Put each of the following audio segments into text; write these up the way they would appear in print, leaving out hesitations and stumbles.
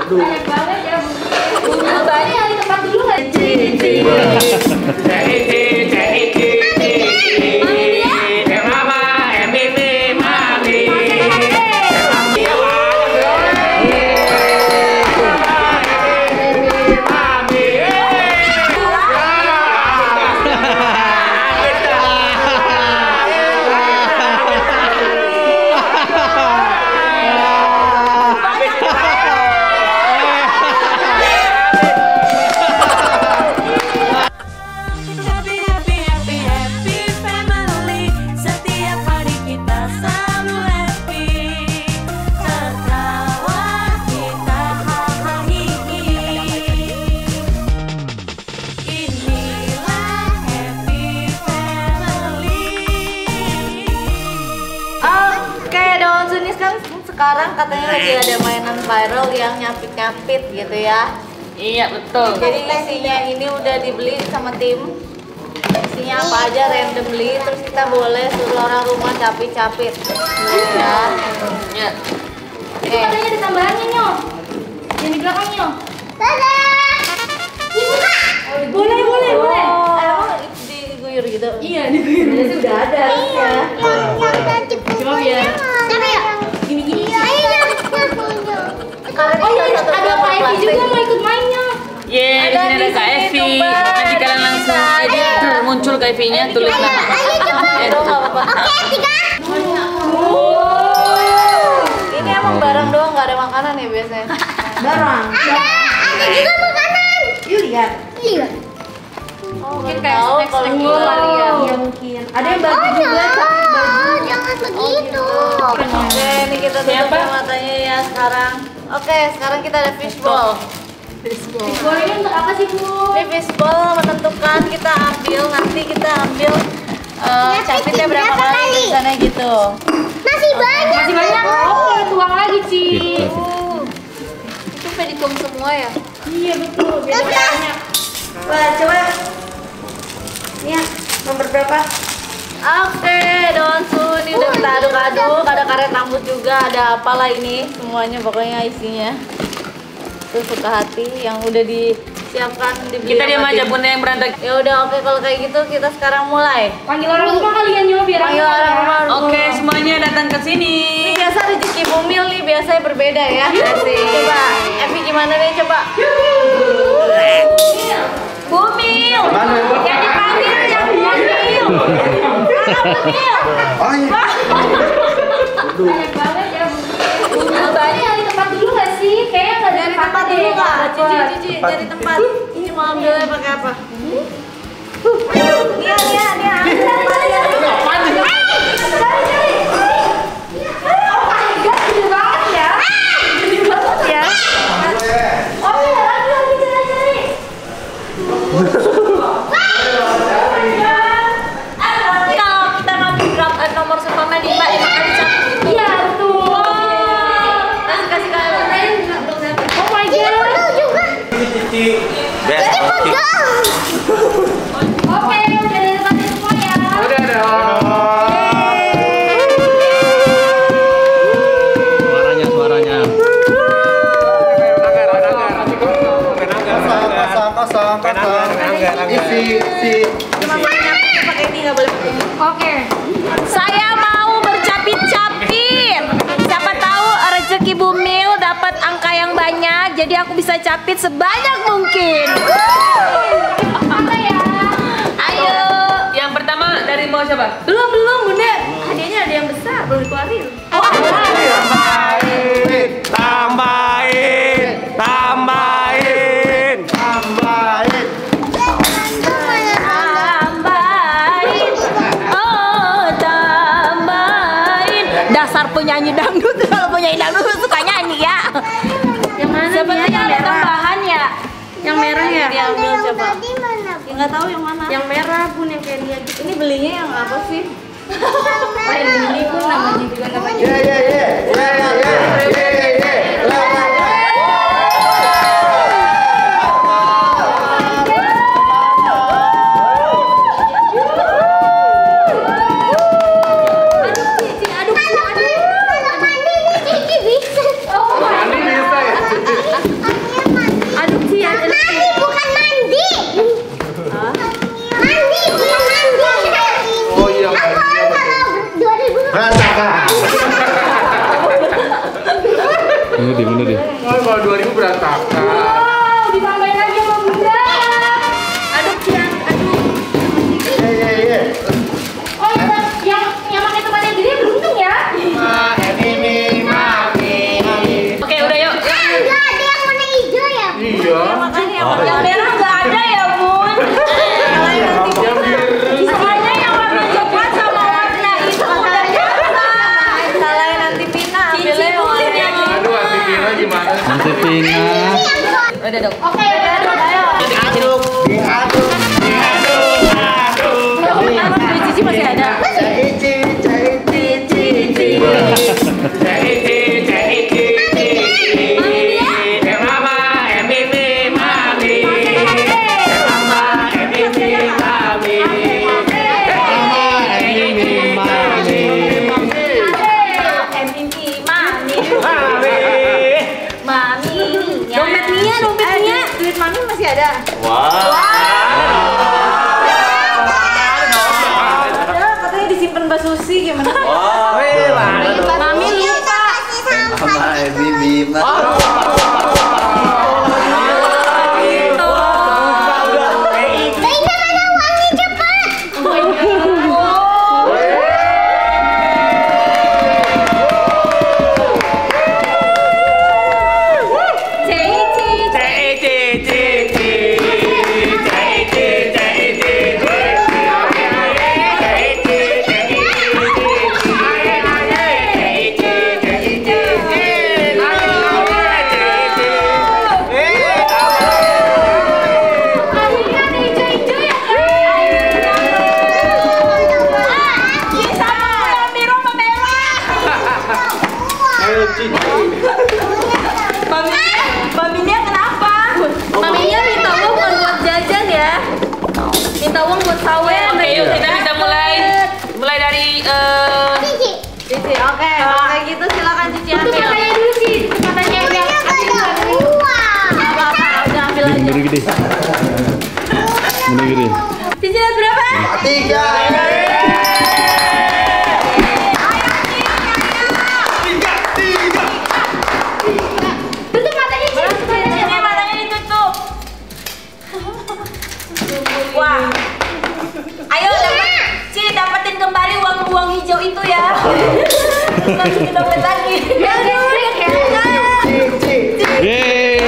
Banyak banget ya. Banyak di tempat dulu nggak sih? Sekarang katanya lagi ada mainan viral yang nyapit-nyapit gitu ya. Iya betul. Jadi isinya ini udah dibeli sama tim. Isinya apa aja randomly, terus kita boleh suruh orang rumah capit-capit. Ya. Ya. Itu katanya ditambahannya Nyo. Yang di belakang Nyo. Dadah. Dibuka. Boleh. Oh, diguyur gitu. Iya, diguyur. Jadi udah ada ya. Coba biar. Gini-gini. Oh iya, ada Kak Evi juga mau ikut mainnya. Yeay, di sini ada Kak Evi. Nanti kalian langsung aja muncul Kak Evi-nya, tulis nama. Ayo, nggak apa-apa. Oke, 3. Ini emang barang doang, nggak ada makanan ya biasanya. Barang. Ada juga makanan. Yuk lihat. Iya. Mungkin kayak snack kali ya. Iya mungkin. Ada yang baju juga, tapi baju. Jangan begitu. Oke, ini kita tutup matanya ya sekarang. Oke, sekarang kita ada fishball. Fishball ini untuk apa sih Bu? Ini fishball menentukan kita ambil, nanti kita ambil capitnya berapa kali misalnya gitu. Masih banyak. Masih banyak. Oke, tuang lagi Ci. Itu pedikum semua ya? Iya betul. Biar banyak. Wah, coba. Nih, nomor berapa? Oke, Donsu, ini udah kita aduk-aduk, ada karet rambut juga, ada apalah ini, semuanya pokoknya isinya. Itu suka hati yang udah disiapkan dibeli. Kita diam sama aja tim. Bunda yang berantak. Ya udah, oke, kalau kayak gitu kita sekarang mulai. Panggil orang rumah kalian Nyo biar Panggil aku orang ya. rumah. Oke, semuanya datang ke sini. Ini biasa rezeki Bumil nih, biasanya berbeda ya. Asik. Coba, Evi gimana nih, coba. Bumil. Yang dipanggil yang Bumil. Bumil. Banyak banget ya Bu. Banyak di tempat dulu nggak sih? Kayaknya nggak ada Dari tempat deh. dulu kak, Dapat. Cici, dari tempat. Ini mau ambilnya pakai apa? Dia. Cari. Oh my god, gede banget ya. Gede banget ya. Oke, lagi cari. Kalau kita ngambil nomor sempurna 5 kali capit. Iya betul. Kasih kalian. Oh my god. Oke, udah dari tadi semua ya. Udah dong. Suaranya. Kosong. Isi. Cuma pakai ini nggak boleh pakai ini. Oke. Saya mau bercapit-capit. Siapa tahu rezeki Bumil dapat angka yang banyak, jadi aku bisa capit sebanyak mungkin. Apa ya? Ayo. Yang pertama dari mau siapa? Belum Bunda. Hadiahnya ada yang besar, belum dikeluarin. Tambahin. Dasar penyanyi dangdut, kalau penyanyi dangdut suka nyanyi ya. Yang mana? Sebenarnya ada tambahan ya. Yang merah ya? Diambil coba. Tadi mana? Ya, nggak tahu yang mana. Yang merah Bun, yang kayak dia gitu. Ini belinya yang apa sih? Oh, yang ini Bun, namanya juga namanya. Berantakan. Bener deh. Oh, kalau 2000 berantakan. Wow, ditambahin lagi sama bunda. Aduk Cian, aduk. Iya. Oh, yang pakai temannya gede beruntung ya. Oke, udah yuk. Enggak ada yang warna hijau ya? Iya. Makanya yang merah nggak ada ya Bun. Yang biru. Soalnya yang warna coklat sama warna itu udah dapat. Salahnya nanti Pina ambilnya yang warna. Aduh, hati Pina gimana? Nanti Pina. Udah dong. Oke, udah ayo. Diaduk. Cici masih ada. Dompetnya, duit mami masih ada. Ada, katanya disimpan Mbak Susi gimana? Mami lupa. Sama Bima. Reina mana uangnya cepat? Maminya kenapa? Maminya minta uang bukan buat jajan ya. Minta uang buat sawen. Oke, yuk kita bisa mulai dari Cici, oke. Kalau kayak gitu silakan Cici ambil. Katanya dulu sih, katanya yang Nggak apa-apa, udah ambil aja. Bener gede. Bener gede. Cici dapat berapa? 3. tutup matanya sih. Ini matanya ditutup. Wah. Ayo dapetin kembali uang hijau itu ya. Masukin dompet lagi. Yeay.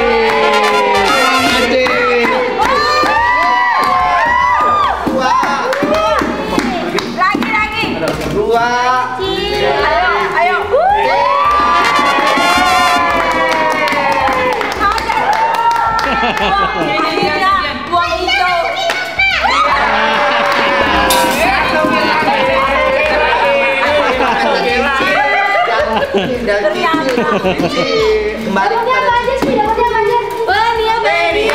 Lagi. 2. Ayo. Uang hijau. Kembali Dapatnya apa aja sih? Dapatnya apa aja? Wah, Nia baby.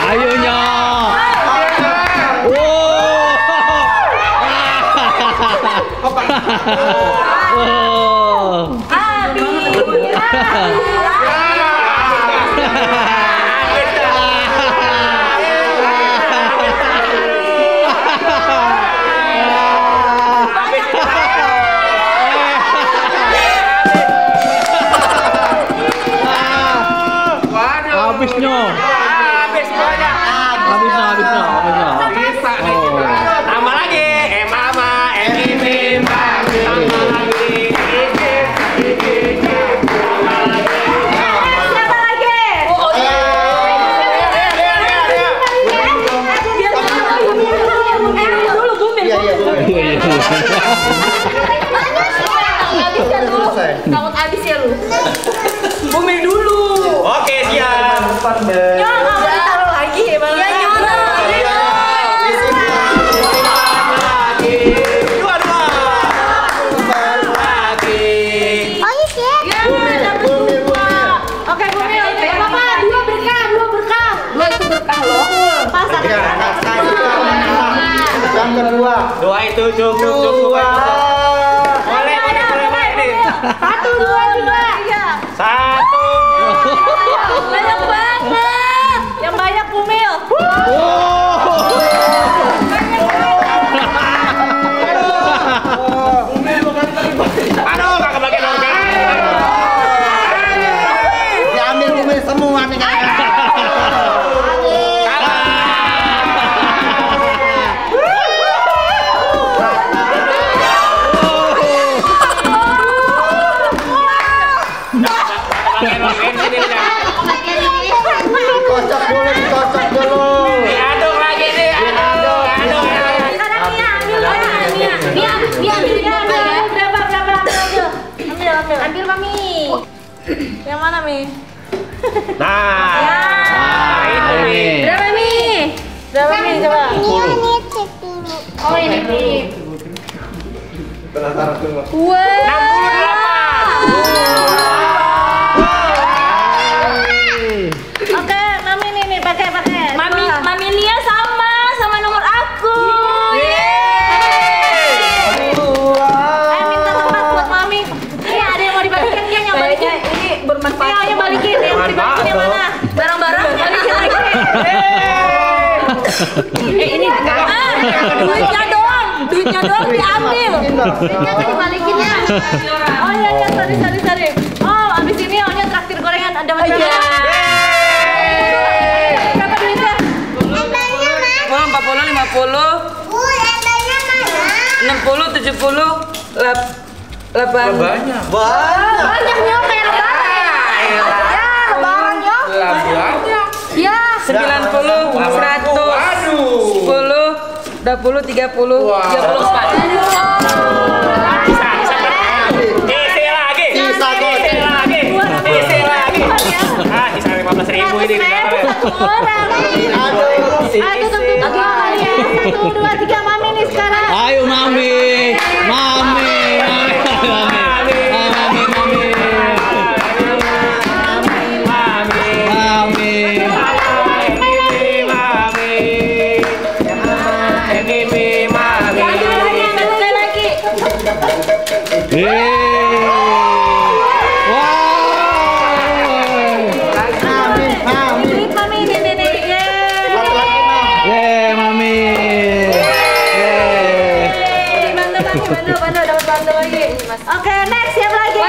Ayonya. Oh. Habisnya. Bisa nih. Tambah lagi. Mama, ini mami. Tambah lagi. Siapa lagi? Takut habis ya lu. Booming dulu. Oke, siap. Nyonya nggak mau ditaruh lagi. Ya Nyonya. Dua itu cukup. Boleh ini. 1, 2, 3. Satu. Banyak banget. Yang banyak Pumil. Aduh, nggak kebagian organ. Diambil Bumil semua nih kan. Dikocok dulu. Diaduk lagi nih. Aduk. Ambil Mami. Yang mana Mi? Nah, itu nih. Berapa Mi? Berapa Mi coba? Oh ini Mi. Oke, Mami nih pakai. Mami Nia sama nomor aku. Minta tempat buat Mami. Ini ada yang mau dibagikan dia yang balikin. Ini bermanfaat. Yang balikin yang dibalikin yang mana? Barang-barang balikin lagi. Ini duitnya doang diambil. Duitnya nggak dibalikin ya. Oh iya sorry. Oh abis ini Onya traktir gorengan ada macam. Berapa duitnya? 40, 50, 60, 70, 8. Banyak. Banyak nyok kayak lebaran. Ya lebaran nyok. Ya 90, 100, 10, 20, 30, 34. Isi lagi. Ah, sisa 15.000 ini. Orang. Aduh tentu kali ya. 1, 2, 3 Mami nih sekarang. Ayo Mami. Bantu dapat bantu lagi. Oke, next siap lagi.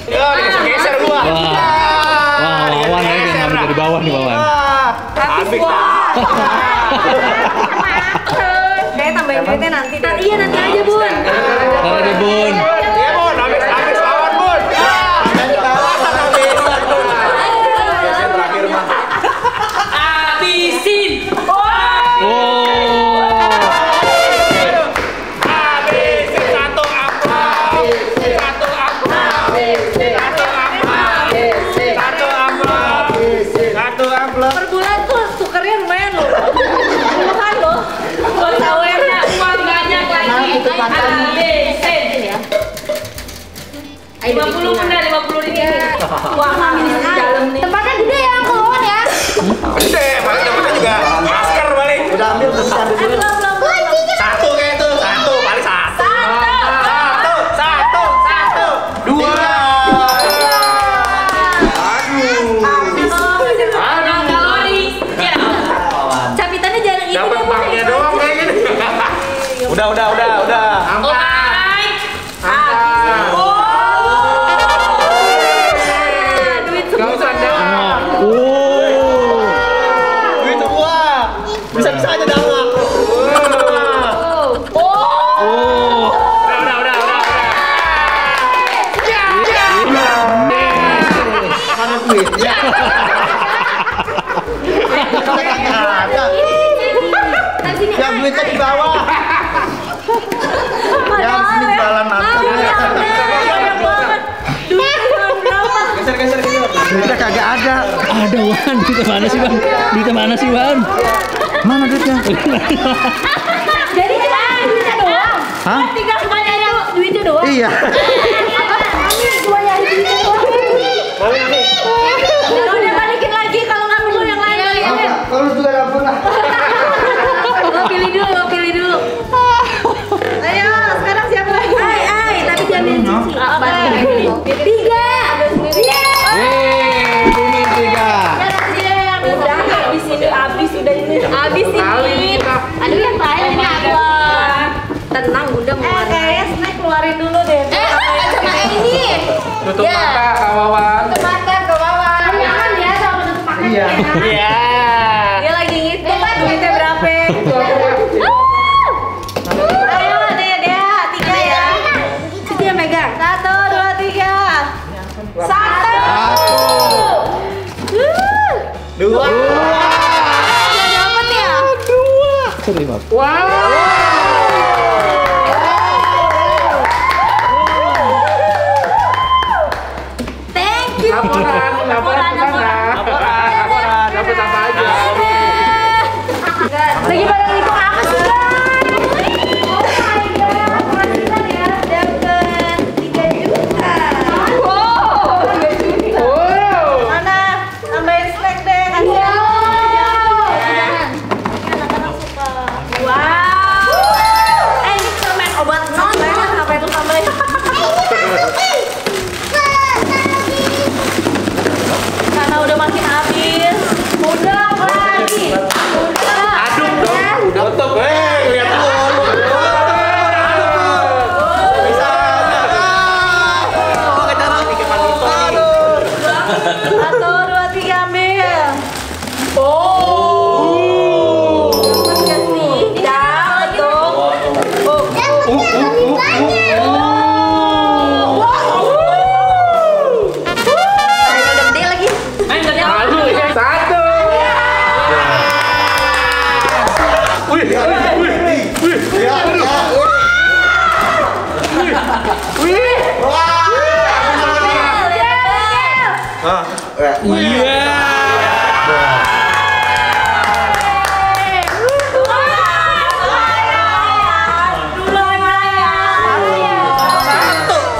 Yo, geser gua. Wah, Wawan ya yang ngambil dari bawah nih Wawan. Habis. Kayak tambahin duitnya nanti. Iya nanti aja Bun. Taruh deh Bun. Iya Bun, habis lawan Bun. Habisin. Per bulan tuh tukernya lumayan loh. Puluhan loh. Buat sawernya uang banyak lagi. Habisin ya. 50 bunda, 50 ini. Wah, Mami di dalam nih. Tempatnya gede ya, kawan ya. Gede, paling tempatnya juga masker balik. Udah ambil besar di sini. Satu kayak itu, satu paling satu. Satu. Dua. Capitannya jangan gitu. Dapat baknya doang kayak gini. Udah. Duit semua. Duit semua. Bisa-bisa aja dangak. Mana duitnya? Yang duitnya di bawah. Yang sini jualan masker. Geser. Duitnya kagak ada. Ada Wan, duitnya mana sih Wan? Mana duitnya? Jadi duitnya doang. Hah? Tinggal semuanya itu duitnya doang. Iya. Mami semuanya duitnya doang. Mami. Udah balikin lagi kalau nggak perlu yang lain. Kalau juga dapur lah. Lo pilih dulu. Tenang Bunda mau kayaknya snack keluarin dulu deh. Sama ini. Tutup mata, kawawan. Tutup mata ke bawah. Jangan ya sama tutup mata. Iya. Iya. Dia lagi ngitung duitnya berapa. Ayo deh, 3 ya. Dia megang. 1, 2, 3. 1. 2. Nggak dapet ya? Sorry, Bang. Thank you. Laporan ke sana. Laporan. Dapat apa aja? Lagi pada ngitung apa sih, guys? Oh my god, penghasilan ya dapat 3 juta. Wow, 3 juta. Mana? Tambahin snack deh, kasih. Anak-anak suka. Wow. Ini permen obat non apa itu tambahin? Karena udah makin habis. Udah lagi. Aduk dong. Tutup. Lihat dulu. Bisa aja. Oh, kita nanti ke Panito nih. 1, 2, 3 ambil. Masih sih? Jangan dong. Udah gede lagi. Malu ya. 1. Wih.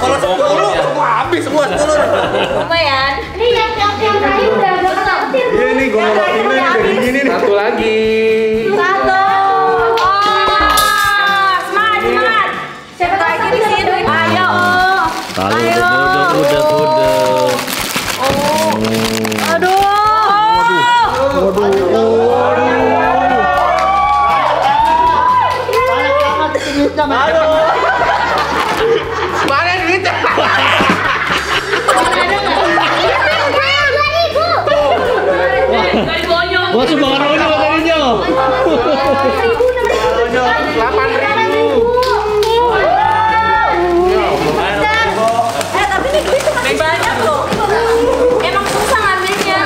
Kalau 10 semua habis semua 10. Lumayan. Ini yang tadi udah kelantir. Iya nih, gue mau ini dari gini nih. Satu lagi. 1. Semangat. Siapa lagi di sini? Ayo. Kali Ayo. udah. Aduh. Mana duitnya? Wah, sumbangan Onyo tadinya. 8.000. Tapi ini duit cuma banyak loh. Emang susah ngambilnya.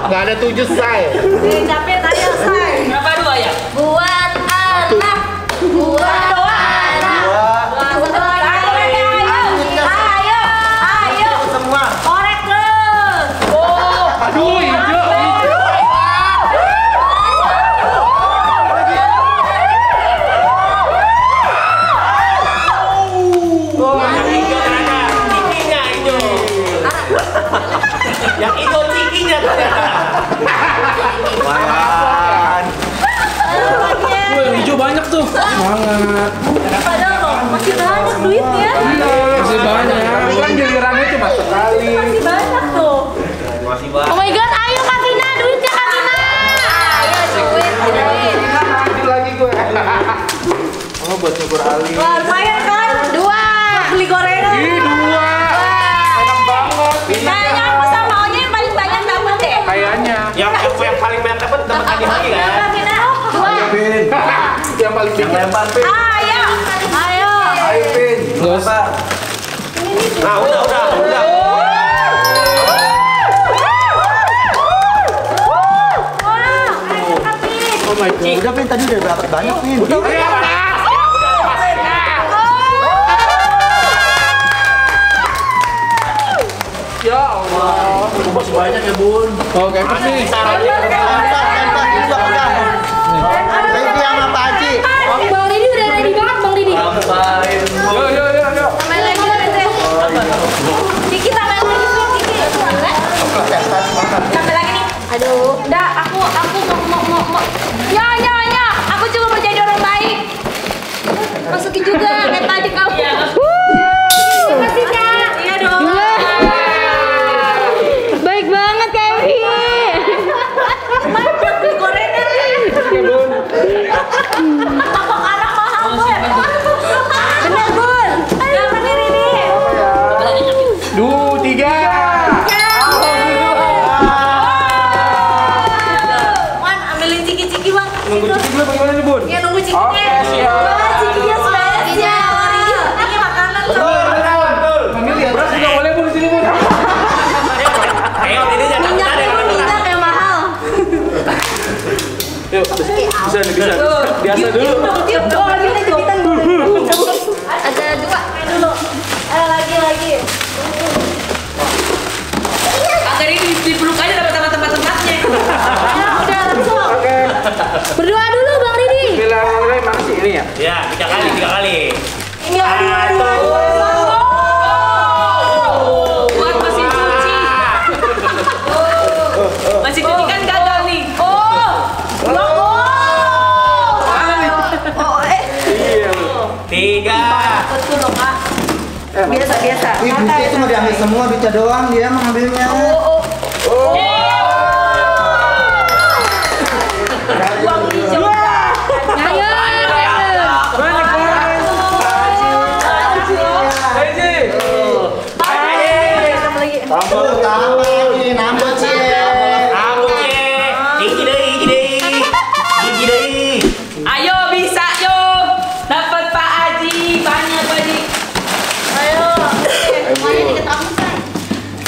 Nggak ada 7 say. Capek ayo say. Berapa 2 ya? Buat anak. Buat anak. Satu lagi. Ayo. Semua. Korek terus. Aduh, hijau. Yang hijau ternyata cikinya hijau. Yang hijau cikinya ternyata. Wah, yang hijau banyak tuh. Padahal loh, masih banyak duitnya. Masih banyak. Kan gilirannya cuma sekali. Masih banyak tuh. Oh my god, ayo Kak Tina, duitnya Kak Tina. Ayo duit. Ambil lagi gue. Oh, buat nyukur Ali. Wah, lumayan kan? 2. Beli gorengan. Ih, 2. Enak banget. Kayaknya aku sama Onya yang paling banyak dapat deh. Kayaknya. Yang paling banyak dapat hadiah lagi kan? Kak Tina, 2. Pin. Yang paling Yang lempar Pin. Ayo. Ayo Pin. Apa? Nah, udah. Oh my god. Udah Pin, tadi udah berapa banyak Pin? Ya Allah. Masih banyak ya Bun. Oh, kayak nih. Caranya. Baby sama Pak Haji. Bang Didi udah ready banget Bang Didi. Yo. Tambahin lagi deh. Dikit tambahin lagi tuh, dikit. Tambah lagi nih. Aduh, udah aku mau. Ya. Aku juga mau jadi orang baik. Masukin juga kayak tadi kamu. Terima kasih Kak. Iya dong. Baik banget Kak Evi. Mantap beli gorengan Biasa dulu. Oh, kita jepitan dulu. Ada 2 main dulu. Lagi. Agar ini dipeluk aja dapat tempat-tempatnya. Ayo, udah langsung. Oke. Berdoa dulu Bang Ridi. Bismillahirrahmanirrahim. Mana sih ini ya? Ya, 3 kali. Ini aduh. Buat mesin cuci. Mesin cuci kan gagal nih. Iya. 3. Betul dong, Kak. Biasa. Wih, duitnya itu mau diambil semua, duitnya doang dia mengambilnya. Uang hijau. Ayo. Tambah ini nambah cie. Ayo bisa yo. Dapat Pak Haji, banyak Haji. Ayo. Semuanya dikit kamu, Say.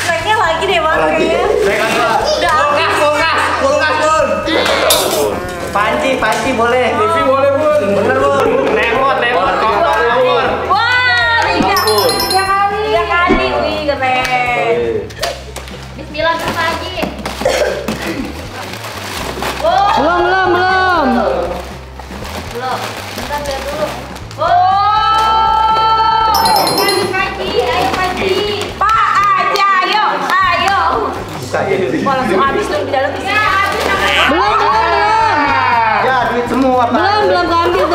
Snacknya lagi deh, Bang. Kayaknya. Udah. Kulkas, Bun. Panci boleh. TV boleh, Bun. Bener, Bun. Lemot. Kompor. Wah, 3 kali. Wih, keren. Bismillah Pak Haji. Belum. Bentar lihat dulu. Ayo Pak Haji, ayo. Buka aja dulu. Wah, langsung habis tuh di dalam. Belum. Ya, duit semua, Pak. Belum keambil.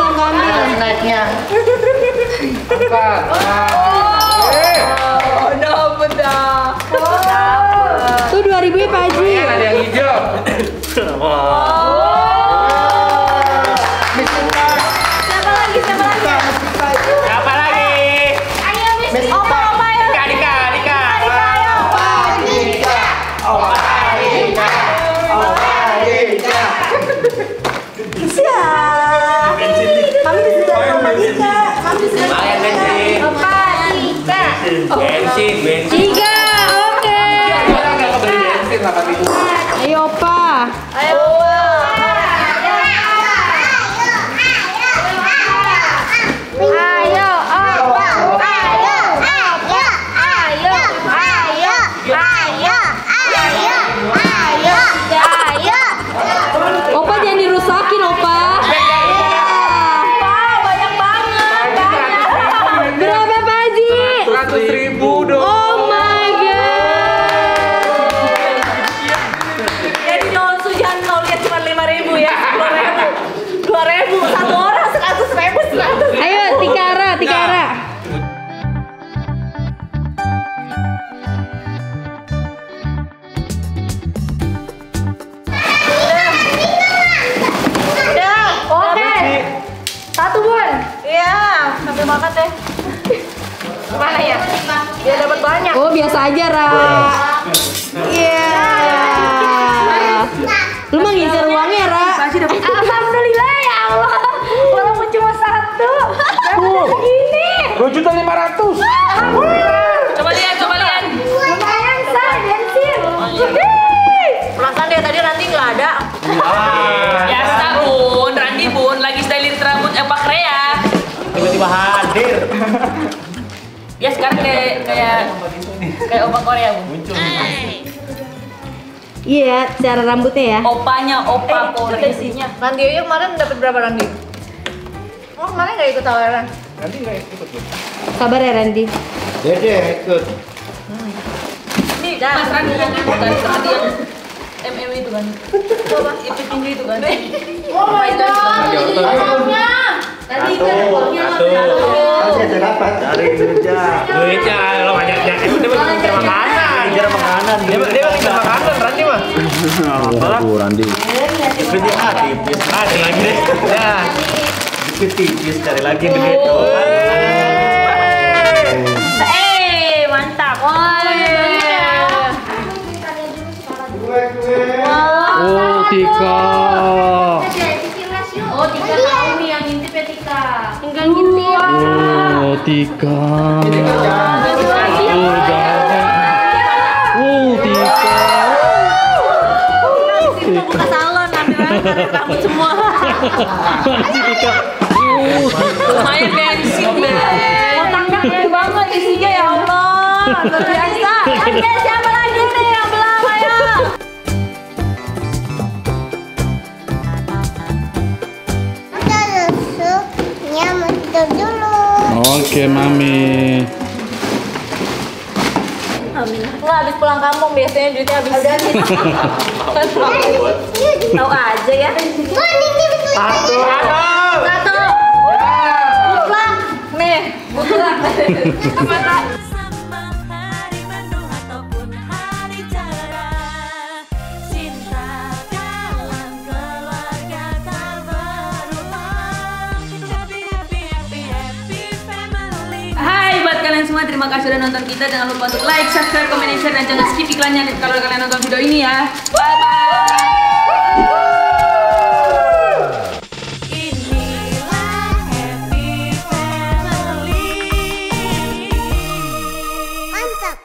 Naiknya. Dapet dah. Tuh 2.000 ya Pak Haji. Ada yang hijau. Siapa lagi? Siapa lagi? Opa ya. Dika. Kami di sebelah Opa Dika. Lumayan bensin. Opa Dika. Bensin. 3, oke. Orang nggak kebeli bensin 8.000. Ayo Opa. Opa jangan dirusakin, Opa. Banyak banget. Berapa Pak Haji? 100.000 dong. Oh my god. Jadi jangan sujan mau lihat cuma 5.000 ya, 10.000, 2.000, satu orang 100.000, 100. Ayo Tikara. Udah, oke. Satu Bun. Iya, sambil makan deh. Mana ya? Dia dapat banyak. Oh, biasa aja, Ra. Iya. Lu mah ngincer uangnya, Ra. Alhamdulillah ya Allah. Walaupun cuma 1. Dapat segini. 2.500.000. Coba lihat. Lumayan, Say, bensin. Perasaan dia tadi nanti nggak ada. Biasa Bun, Randi Bun lagi styling rambut Pak Rea. Tiba-tiba hadir. Ya sekarang kayak opa Korea Bun. Iya, cara rambutnya ya. Opanya opa Korea. Isinya. Randi aja kemarin dapat berapa Randi? Oh, kemarin nggak ikut tawaran. Nanti nggak ikut, Bun. Kabar ya Randi. Dede ikut. Ini Mas Randi yang itu kan, Randi yang MM itu kan. Itu tinggi itu kan. Oh my god, jadi uangnya. Tadi itu ada uangnya. Harus ada dapat. Cari Duitnya lo banyak itu dia ngincer makanan. Ngejar makanan. Dia ngincer makanan, Randi mah. Aduh, Randi. Duitnya tipis. Ada lagi deh. Ya. Tipis cari lagi duit. Mantap. Oh, Tika. Oh, Tika tahu nih yang ngintip ya Tika. Enggak ngintip. Oh, Tika. Oh, jangan. Oh, Tika. Buka salon, ambil rambut semua. Mana sih Tika? Lumayan bensin, Beb. Otaknya gede banget isinya ya Allah. Luar biasa. Oke, siapa lagi nih yang belum? Ayo. Udah rusuknya mau tidur dulu. Oke, Mami. Nggak habis pulang kampung biasanya duitnya habis. Tahu aja ya. Satu. Satu. Mutlak. Nih, mutlak. Mata. Hai buat kalian semua, terima kasih udah nonton kita. Jangan lupa untuk like, subscribe, comment, dan share, dan jangan skip iklannya kalau kalian nonton video ini ya. Bye bye.